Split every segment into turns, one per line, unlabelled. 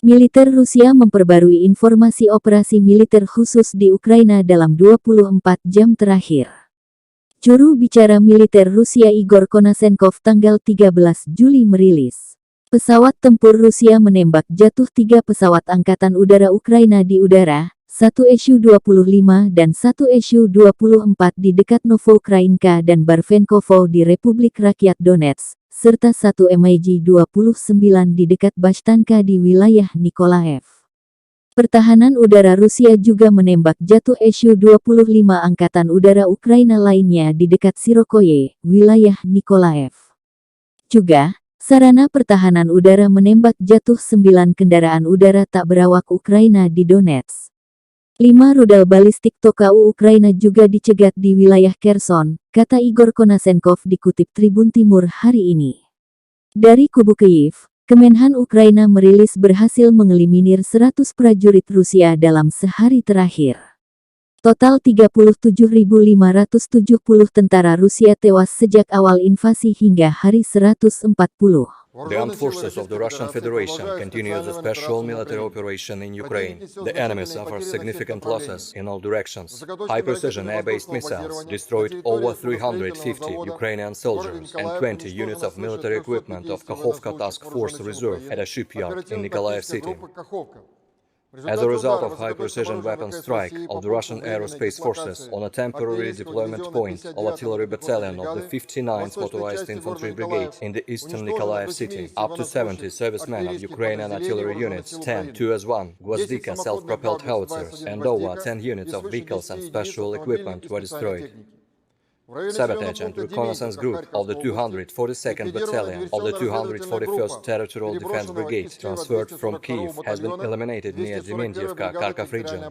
Militer Rusia memperbarui informasi operasi militer khusus di Ukraina dalam 24 jam terakhir. Juru bicara militer Rusia Igor Konasenkov tanggal 13 Juli merilis. Pesawat tempur Rusia menembak jatuh 3 pesawat Angkatan Udara Ukraina di udara, 1 Su-25 dan 1 Su-24 di dekat Novoukrayinka dan Barvenkovo di Republik Rakyat Donetsk, serta 1 MiG-29 di dekat Bashtanka di wilayah Nikolaev. Pertahanan udara Rusia juga menembak jatuh Su-25 Angkatan Udara Ukraina lainnya di dekat Sirokoye, wilayah Nikolaev. Juga, sarana pertahanan udara menembak jatuh 9 kendaraan udara tak berawak Ukraina di Donetsk. 5 rudal balistik Tokau Ukraina juga dicegat di wilayah Kherson, kata Igor Konasenkov dikutip Tribun Timur hari ini. Dari kubu Kyiv, Kemenhan Ukraina merilis berhasil mengeliminir 100 prajurit Rusia dalam sehari terakhir. Total 37.570 tentara Rusia tewas sejak awal invasi hingga hari 140.
The armed forces of the Russian Federation continue the special military operation in Ukraine. The enemy suffers significant losses in all directions. High-precision air-based missiles destroyed over 350 Ukrainian soldiers and 20 units of military equipment of Kakhovka Task Force Reserve at a shipyard in Nikolaev city. As a result of high-precision weapon strike of the Russian Aerospace Forces on a temporary deployment point of artillery battalion of the 59th Motorized Infantry Brigade in the eastern Nikolaev city, up to 70 servicemen of Ukrainian artillery units, 10 2S1 Gvozdika self-propelled howitzers, and over 10 units of vehicles and special equipment were destroyed. Sabotage and reconnaissance group of the 242nd Battalion of the 241st Territorial Defense Brigade transferred from Kyiv has been eliminated near Dementievka, Kharkov region.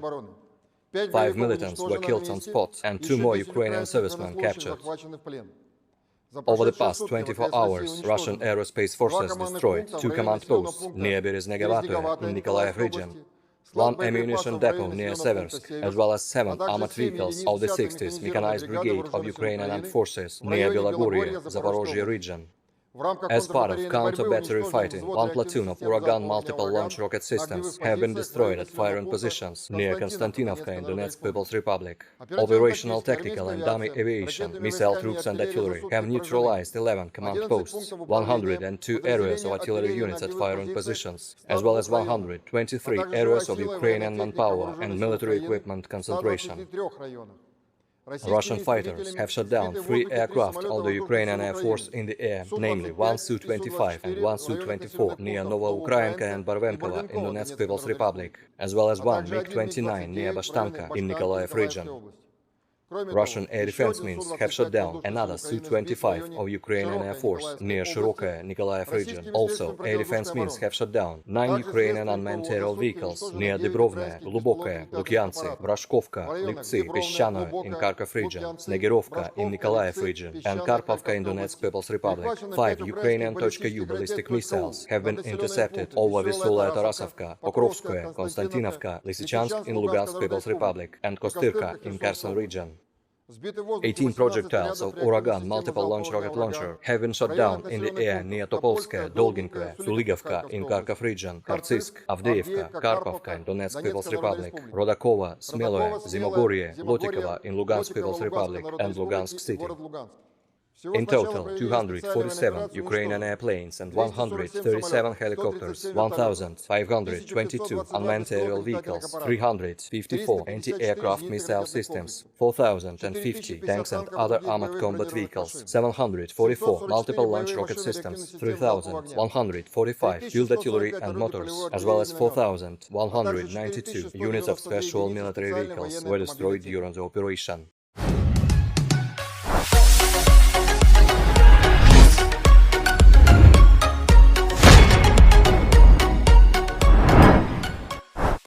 5 militants were killed on spot and 2 more Ukrainian servicemen captured. Over the past 24 hours, Russian Aerospace Forces destroyed 2 command posts near Berezhnegavatoe in Nikolaev region, 1 ammunition depot near Seversk, as well as 7 armored vehicles of the 60th Mechanized Brigade of Ukrainian Armed Forces near Belogorye, Zaporozhye region. As part of counter-battery fighting, 1 platoon of Uragan multiple launch rocket systems have been destroyed at firing positions near Konstantinovka in Donetsk People's Republic. Operational tactical and dummy aviation, missile troops and artillery have neutralized 11 command posts, 102 areas of artillery units at firing positions, as well as 123 areas of Ukrainian manpower and military equipment concentration. Russian fighters have shot down 3 aircraft of the Ukrainian Air Force in the air, namely 1 Su-25 and 1 Su-24 near Novoukrayinka and Barvenkova in Donetsk People's Republic, as well as 1 MiG-29 near Bashtanka in Nikolaev region. Russian air defense means have shot down another Su-25 of Ukrainian Air Force near Shirokaya, Nikolaev region. Also, air defense means have shot down 9 Ukrainian unmanned aerial vehicles near Dibrovne, Glubokaya, Lukyantsy, Brashkovka, Liptsy, Peshchanoe in Kharkov region, Snegirovka in Nikolaev region, and Karpovka in Donetsk People's Republic. 5 Ukrainian .U ballistic missiles have been intercepted over Vysula Tarasovka, Pokrovskoye, Konstantinovka, Lysychansk in Lugansk People's Republic, and Kostyrka in Kherson region. 18 projectiles of Uragan multiple launch rocket launcher have been shot down in the air near Topolskaya, Dolginkoye, Suligovka in Kharkov region, Kartsysk, Avdeevka, Karpovka in Donetsk People's Republic, Rodakova, Smeloe, Zimogorye, Lotikova in Lugansk People's Republic, and Lugansk City. In total, 247 Ukrainian airplanes and 137 helicopters, 1,522 unmanned aerial vehicles, 354 anti-aircraft missile systems, 4,050 tanks and other armored combat vehicles, 744 multiple launch rocket systems, 3,145 field artillery and motors, as well as 4,192 units of special military vehicles were destroyed during the operation.